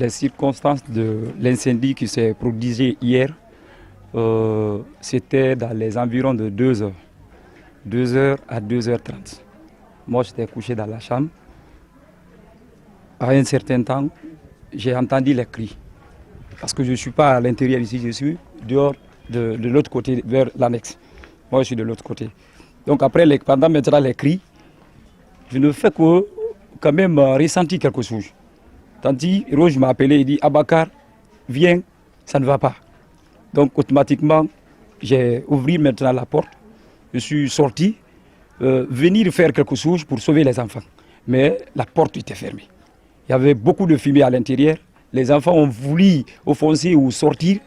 les circonstances de l'incendie qui s'est produit hier, c'était dans les environs de 2 heures. 2 heures à 2h30. Moi, j'étais couché dans la chambre. À un certain temps, j'ai entendu les cris. Parce que je ne suis pas à l'intérieur ici, je suis dehors, de l'autre côté, vers l'annexe. Moi, je suis de l'autre côté. Donc après, pendant maintenant les cris, je ne fais que quand même ressentir quelque chose. Tandis, Roche m'a appelé, il dit « Abakar, viens, ça ne va pas ». Donc automatiquement, j'ai ouvert maintenant la porte. Je suis sorti, venir faire quelque chose pour sauver les enfants. Mais la porte était fermée. Il y avait beaucoup de fumée à l'intérieur. Les enfants ont voulu offenser ou sortir.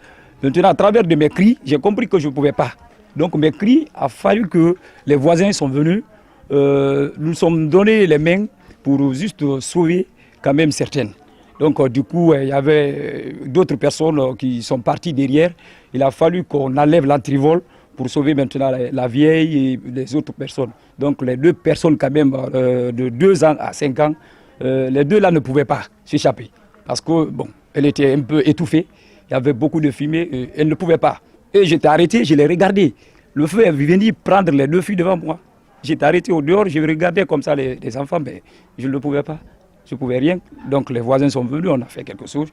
Maintenant, à travers de mes cris, j'ai compris que je ne pouvais pas. Donc mes cris, a fallu que les voisins sont venus. Nous sommes donné les mains pour juste sauver quand même certaines. Donc du coup, il y avait d'autres personnes qui sont parties derrière. Il a fallu qu'on enlève l'entrivol pour sauver maintenant la vieille et les autres personnes. Donc les 2 personnes quand même de 2 ans à 5 ans, les 2 là ne pouvaient pas s'échapper. Parce que bon, elle était un peu étouffée, il y avait beaucoup de fumée, et elle ne pouvait pas. Et j'étais arrêté, je l'ai regardé. Le feu est venu prendre les 2 filles devant moi. J'étais arrêté au dehors, je regardais comme ça les enfants, mais je ne pouvais pas. Je ne pouvais rien. Donc les voisins sont venus, on a fait quelque chose.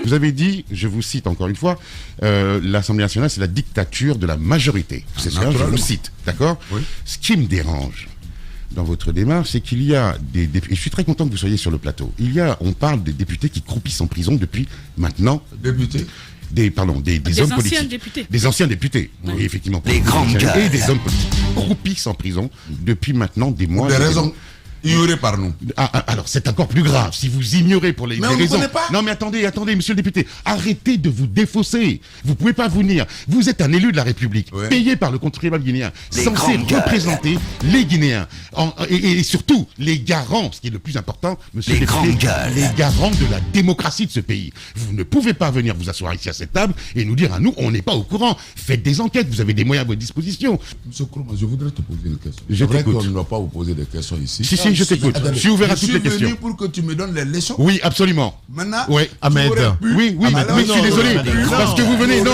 Vous avez dit, je vous cite encore une fois, l'Assemblée nationale, c'est la dictature de la majorité. C'est ça, je vous cite, d'accord? Oui. Ce qui me dérange dans votre démarche, c'est qu'il y a des députés, et je suis très content que vous soyez sur le plateau, on parle des députés qui croupissent en prison depuis maintenant... Députés des hommes politiques. Députés. Des anciens députés. Oui, oui effectivement. Des grandes gueules. Et des hommes politiques croupissent en prison depuis maintenant des mois. Des raisons ignorées par nous. Alors c'est encore plus grave. Si vous ignorez pour les raisons. Pas. Non mais attendez, monsieur le député. Arrêtez de vous défausser. Vous pouvez pas venir. Vous êtes un élu de la République, payé par le contribuable guinéen, censé représenter les Guinéens. Et surtout, les garants, ce qui est le plus important, monsieur le député, les garants de la démocratie de ce pays. Vous ne pouvez pas venir vous asseoir ici à cette table et nous dire à nous, on n'est pas au courant. Faites des enquêtes, vous avez des moyens à votre disposition. Monsieur Kourma, je voudrais te poser une question. C'est vrai qu'on ne doit pas vous poser des questions ici. Si, je t'écoute. Je suis ouvert à toutes les questions. Je suis venu pour que tu me donnes les leçons. Oui, absolument. Maintenant, oui, Ahmed. Oui, mais je suis désolé. Parce que vous venez, nous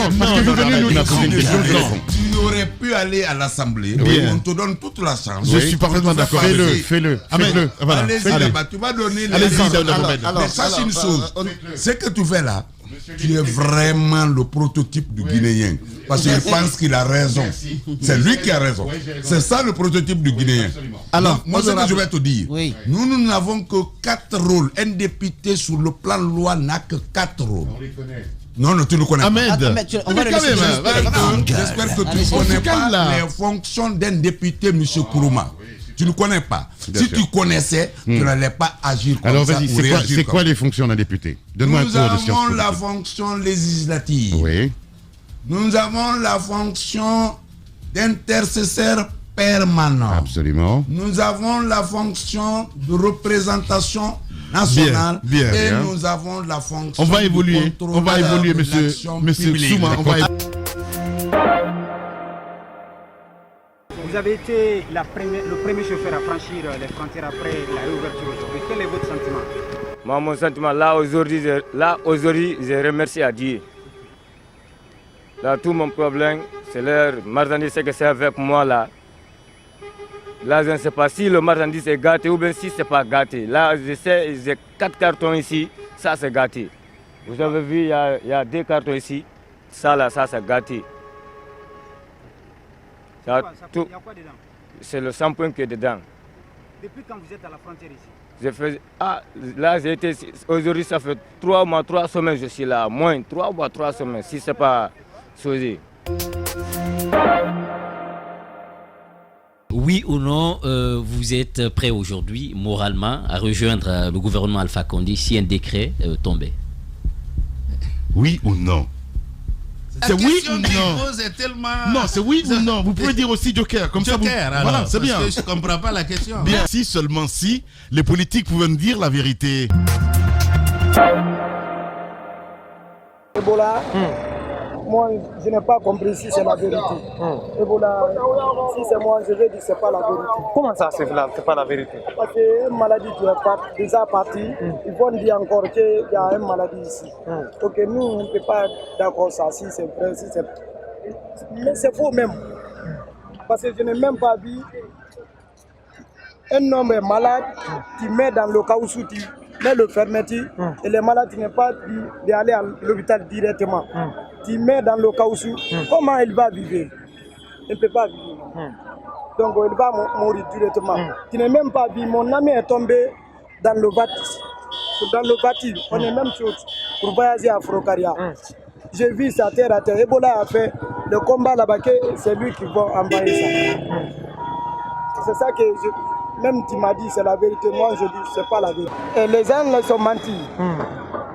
poser une question. Tu aurais pu aller à l'Assemblée. On te donne toute la chance. Je suis parfaitement d'accord. Fais-le. Allez-y là-bas, tu vas donner les leçons. Mais sache une chose, ce que tu fais là, tu es vraiment le prototype du Guinéen. Parce qu'il pense qu'il a raison. C'est lui qui a raison. C'est ça le prototype du Guinéen. Alors, moi, ce que je vais te dire, nous n'avons que 4 rôles. Un député sur le plan loi n'a que 4 rôles. Non, tu ne connais pas. Ahmed, on va j'espère que tu ne connais pas les fonctions d'un député, M. Kourouma. Tu ne connais pas. Si tu connaissais, tu n'allais pas agir comme ça. Alors vas-y, c'est quoi les fonctions d'un député? Donne-moi un cours de sciences politiques. Nous avons la fonction législative. Oui. Nous avons la fonction d'intercesseur permanent. Absolument. Nous avons la fonction de représentation nationale. Et nous avons la fonction de contrôle. On va évoluer, monsieur Souma. Vous avez été le premier chauffeur à franchir les frontières après la réouverture aujourd'hui. Quel est votre sentiment? Moi, mon sentiment, là aujourd'hui, je remercie à Dieu. Là, tout mon problème, c'est leur marchandise que c'est avec moi là. Là, je ne sais pas si le marchandise est gâté ou bien si ce n'est pas gâté. Là, je sais, j'ai 4 cartons ici, ça c'est gâté. Vous avez vu, il y a 2 cartons ici, ça là, ça c'est gâté. Il y a quoi dedans? C'est le shampoing qui est dedans. Depuis quand vous êtes à la frontière ici? Là, j'ai été aujourd'hui, ça fait 3 mois, 3 semaines, je suis là. Moins 3 mois, 3 semaines, si ce n'est pas choisi. Oui ou non, vous êtes prêt aujourd'hui, moralement, à rejoindre le gouvernement Alpha Condé si un décret tombait? Oui ou non? C'est oui ou non? C'est tellement... Non, c'est oui ou non. Vous pouvez dire aussi Joker. Comme Joker, ça, alors, voilà, c'est bien. Parce que je ne comprends pas la question. Bien, si, seulement si, les politiques pouvaient nous dire la vérité. Ebola, moi je n'ai pas compris si c'est la vérité. Ebola, si c'est moi, je vais dire que ce n'est pas la vérité. Comment ça, c'est pas la vérité? Parce que c'est une maladie qui est déjà partie. Ils vont dire encore qu'il y a une maladie ici. Donc nous, on ne peut pas d'accord ça, si c'est vrai, si c'est... Mais c'est faux même. Parce que je n'ai même pas vu un homme malade qui met dans le caoutchouc, qui met le fermeture, et les malades n'ont pas dit d'aller à l'hôpital directement. Tu mets dans le caoutchouc, comment il va vivre? Il ne peut pas vivre. Donc il va mourir directement. Tu n'as même pas vu, mon ami est tombé dans le bâti. On est même chose pour voyager à Frocaria. J'ai vu ça terre à terre. Ebola a fait le combat là-bas, c'est lui qui va envahir ça. C'est ça que même tu m'as dit, c'est la vérité. Moi, je dis, c'est pas la vérité. Et les gens, ils sont mentis.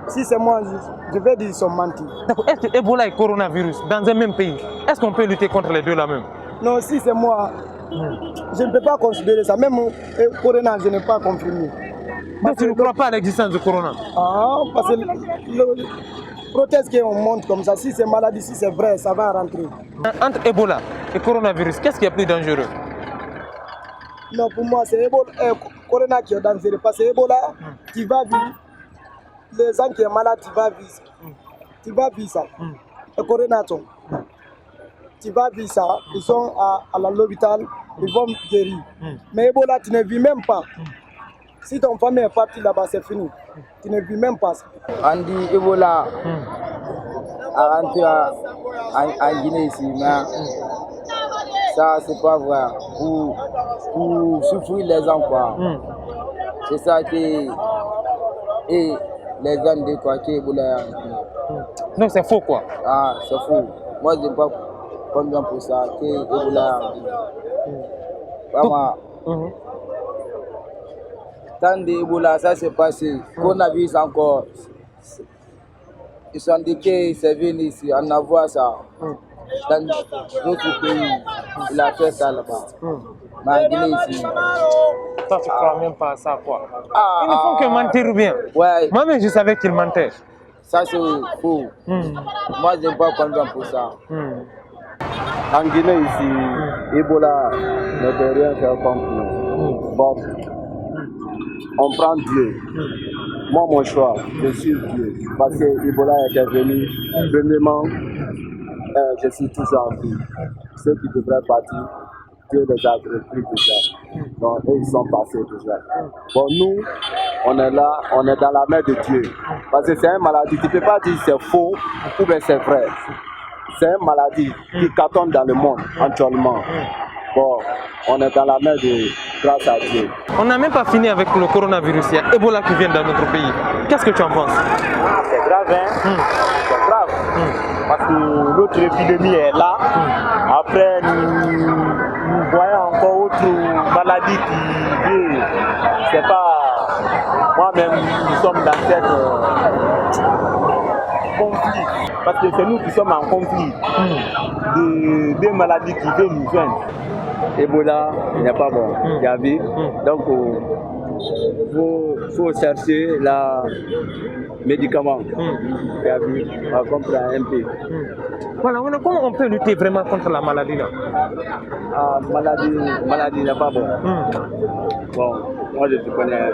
Si c'est moi, je vais dire qu'ils sont mentis. Est-ce que Ebola et coronavirus, dans un même pays, est-ce qu'on peut lutter contre les deux là même? Non, si c'est moi, je ne peux pas considérer ça. Même le corona, je n'ai pas confirmé. Donc tu ne crois pas à l'existence du corona? Ah, parce que le proteste qu'on monte comme ça, si c'est maladie, si c'est vrai, ça va rentrer. Entre Ebola et coronavirus, qu'est-ce qui est plus dangereux? Non, pour moi, c'est Ebola, corona qui est dangereux. Parce que Ebola, tu vas vivre. Les gens qui sont malades, tu vas vivre. Tu vas vivre ça. Le corona, tu vas vivre ça. Ils sont à l'hôpital, ils vont guérir. Mais Ebola, tu ne vis même pas. Si ton famille est partie là-bas, c'est fini. Tu ne vis même pas ça. On dit Ebola a rentré en Guinée ici, mais ça, c'est pas vrai. Pour souffrir les gens, quoi. C'est ça qui... Et les gens de quoi qui Ebola. Donc c'est faux, quoi. Ah, c'est faux. Moi, je ne sais pas combien pour ça que Ebola. Vraiment. Tant d'Ebola, ça s'est passé. Coronavirus encore. Ils sont dit que c'est venu ici, on a vu ça. Dans d'autres pays, il a fait ça là-bas. Mais en Guinée ici. Toi, tu ne crois même pas à ça, quoi. Ils ne font que mentir ou bien. Ouais. Moi-même, je savais qu'ils mentaient. Ça, c'est faux. Moi, je n'ai pas combien pour ça. En Guinée ici, Ebola ne peut rien faire comme nous. Bon, on prend Dieu. Moi, mon choix, je suis Dieu. Parce que Ebola était venu, premièrement, je suis toujours en vie. Ceux qui devraient partir, Dieu les a repris déjà. Donc, eux, ils sont passés déjà. Bon, nous, on est là, on est dans la main de Dieu. Parce que c'est une maladie, tu ne peux pas dire c'est faux ou bien c'est vrai. C'est une maladie qui cartonne dans le monde actuellement. Bon, on est dans la main de grâce à Dieu. On n'a même pas fini avec le coronavirus. Il y a Ebola qui vient dans notre pays. Qu'est-ce que tu en penses? C'est grave, hein? C'est grave. Parce que l'autre épidémie est là. Après, nous voyons encore autre maladie qui vient. C'est pas... Moi-même, nous sommes dans cette conflit. Parce que c'est nous qui sommes en conflit. Des maladies qui viennent nous joindre. Ebola, il n'est pas bon. Il y a vu. Donc, il faut chercher le médicament. Il y a vu. On va comprendre un peu. Voilà, comment on peut lutter vraiment contre la maladie là? Maladie n'est pas bon. Bon, moi je te connais.